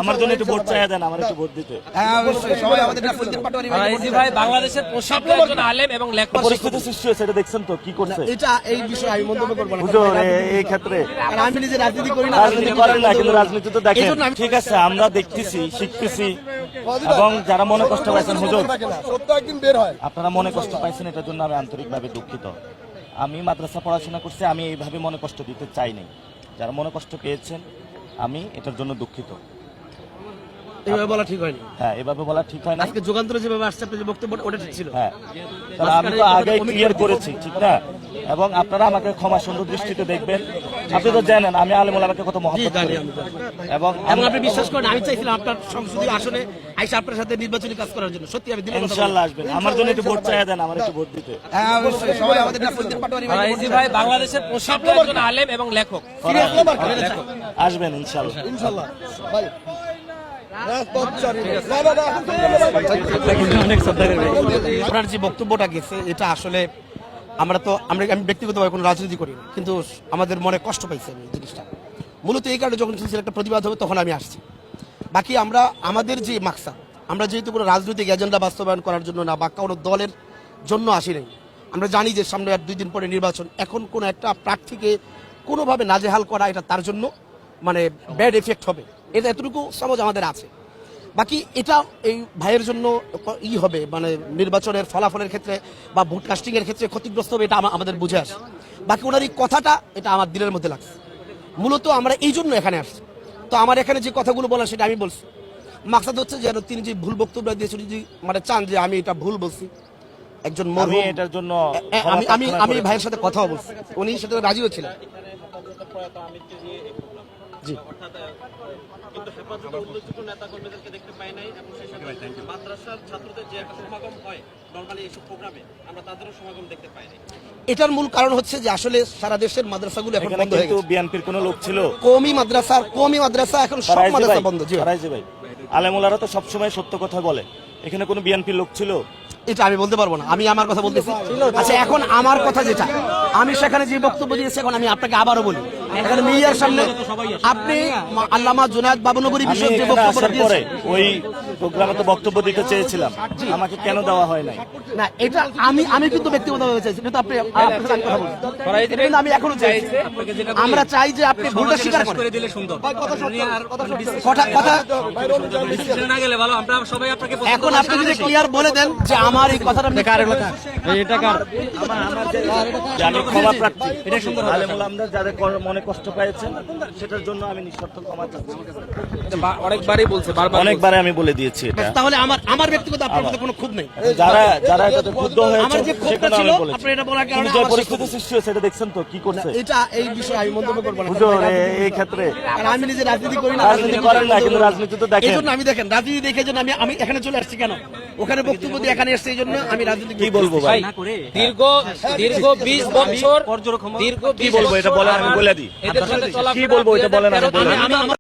আমার জন্য একটু ভোট চাইয়া দেন, আমার একটু ভোট দিতে। হ্যাঁ অবশ্যই, সবাই আমাদের ফজলুদ্দিন পাটোয়ারি ভাই। এই যে ভাই বাংলাদেশের প্রসিদ্ধ একজন আলেম এবং লেখক, পরিস্থিতি সৃষ্টি হয়েছে, এটা দেখছেন তো কি করছে। এটা এই বিষয়ে আমি মন্তব্য করব না, হুজুর এই ক্ষেত্রে কারণ আমি নিজে রাজনীতি করি না, রাজনীতি করেন না, কিন্তু রাজনীতি তো দেখেন। ঠিক আছে, আমরা দেখতেছি, শিখতেছি, এবং যারা মনে কষ্ট পাইছেন হুজুর, আপনারা মনে কষ্ট পাইছেন, এটার জন্য আমি আন্তরিকভাবে দুঃখিত। আমি মাদ্রাসা পড়াশোনা করছি, আমি এইভাবে মনে কষ্ট দিতে চাই নাই। যারা মনে কষ্ট পেয়েছেন, আমি এটার জন্য দুঃখিত। এইভাবে বলা ঠিক হয়নি। হ্যাঁ, এভাবে বলা ঠিক হয় না। আজকে যুগান্তরে যেভাবে আসছে আপনার যে বক্তব্য, ওটা ঠিক ছিল। হ্যাঁ, তাহলে আমি তো আগে ক্লিয়ার করেছি, ঠিক না? এবং আপনারা আমাকে ক্ষমা সুন্দর দৃষ্টিতে দেখবেন। আপনি তো জানেন আমি আলেম ওলামাকে কত মহব্বত করি, এবং আপনি বিশ্বাস করেন আমি চাইছিলাম আপনার সংসদীয় আসনে আইসা আপনার সাথে নির্বাচনী কাজ করার জন্য। সত্যি আমি দিলে ইনশাআল্লাহ আসবেন। আমার জন্য একটু ভোট চাইয়া দেন, আমার একটু ভোট দিতে। হ্যাঁ অবশ্যই, সবাই আমাদের ফজলুদ্দিন পাটোয়ারি ভাই। এই যে ভাই বাংলাদেশের প্রসিদ্ধ একজন আলেম এবং লেখক, আসবেন ইনশাআল্লাহ। ইনশাআল্লাহ ভাই। আপনার যে বক্তব্যটা গেছে, এটা আসলে আমি ব্যক্তিগতভাবে কোনো রাজনীতি করি না, কিন্তু আমাদের মনে কষ্ট পাইছে আমি জিনিসটা। মূলত এই কারণে যখন একটা প্রতিবাদ হবে তখন আমি আসছি। বাকি আমাদের যে মাকসাদ, আমরা যেহেতু কোনো রাজনৈতিক এজেন্ডা বাস্তবায়ন করার জন্য না বা কোনো দলের জন্য আসি নাই। আমরা জানি যে সামনে 2 দিন পরে নির্বাচন, এখন কোনো একটা প্রার্থীকে কোনোভাবে নাজেহাল করা, এটা তার জন্য মানে ব্যাড এফেক্ট হবে, এটা এতটুকু সমাজ আমাদের আছে। বাকি এটা এই ভাইয়ের জন্য হবে, মানে নির্বাচনের ফলাফলের ক্ষেত্রে বা ভোট কাস্টিং এর ক্ষেত্রে ক্ষতিগ্রস্ত হবে, এটা আমাদের বুঝে আসে। বাকি ওনার এই কথাটা, এটা আমার দিলের মধ্যে লাগছে। মূলত আমরা এই জন্য এখানে আসছি। তো আমার এখানে যে কথাগুলো বলা, সেটা আমি বলছি। মাকসাদ হচ্ছে যেন তিনি যে ভুল বক্তব্য দিয়েছেন, যদি মানে চান যে আমি এটা ভুল বলছি, একজন আমি এটার জন্য আমি ভাইয়ের সাথে কথাও বলছি, উনি সেটা রাজিও ছিলেন। জি, কিন্তু হেফাজতে উল্লেখযোগ্য নেতাকর্মীদেরকে দেখতে পাই নাই, এবং সেই সাথে মাদ্রাসার ছাত্রদের যে একটা সমাগম হয় নরমালি এইসব প্রোগ্রামে, আমরা তাদেরও সমাগম দেখতে পাই নাই। এটার মূল কারণ হচ্ছে যে আসলে সারা দেশের মাদ্রাসাগুলো এখন বন্ধ হয়ে গেছে। বিএনপির কোনো লোক ছিল? কওমি মাদ্রাসা এখন সব মাদ্রাসা বন্ধ। জি ভাই, আলেমুলারা তো সবসময় সত্য কথা বলে। এখানে কোনো বিএনপির লোক ছিল? এটা আমি বলতে পারবো না, আমি আমার কথা বলতেছি। আচ্ছা, এখন আমার কথা যেটা, আমি সেখানে যে বক্তব্য দিয়েছি, এখন আমি আপনাকে আবারও বলি, এখানে মিডিয়ার সামনে আপনি আল্লামা জুনায়েদ বাবুনগরী বিষয়ে যে বক্তব্যটা দিয়েছেন, ওই প্রোগ্রামে তো বক্তব্য দিতে চেয়েছিলাম, আমাকে কেন দেওয়া হয় নাই? না, এটা আমি কিন্তু ব্যক্তিগতভাবে চাইছি, কিন্তু আপনি আপনার সাথে আমি কথা বলছি, কিন্তু আমি এখনো চাই, আমরা চাই যে আপনি ভুলটা স্বীকার করে দিলে সুন্দর কথা না গেলে ভালো, আমরা সবাই আপনাকে এখন আপনি যদি ক্লিয়ার বলে দেন যে আমার এই কথাটা আপনি কার এলাকা, এটা কার, আমি ক্ষমা প্রার্থী। এটা সুন্দর আলেমুলামরা যাদের মনে কষ্ট পেয়েছেন, সেটার জন্য আমি নিঃশর্ত ক্ষমা চাচ্ছি। অনেকবারই বলছে, অনেকবারে আমি বলে দিয়েছি এটা। তাহলে আমার ব্যক্তিগত আপনার মধ্যে কোনো ক্ষোভ নেই। যারা এটাতে ক্ষুব্ধ হয়েছে, আমার যে ক্ষোভটা ছিল, আপনি এটা বলার কারণে যে পরিস্থিতি সৃষ্টি হয়েছে, এটা দেখছেন তো কি করছে। এটা এই বিষয়ে আমি মন্তব্য করব না, হুজুর এই ক্ষেত্রে কারণ আমি নিজে রাজনীতি করি না, রাজনীতি করেন না, কিন্তু রাজনীতি তো দেখেন। এইজন্য আমি দেখেন রাজনীতি দেখে জন্য আমি এখানে চলে আসছি। কেন ওখানে বক্তব্য দিয়ে এখানে এসেছি, এই জন্য আমি রাজনীতি কি বলবো ভাই? দীর্ঘ 20 বছর, কি বলবো এটা বলেন, আমি বলে দিই। এদের সাথে চলাফেরা কি বলবো এটা বলেন, আমি বলে দিই।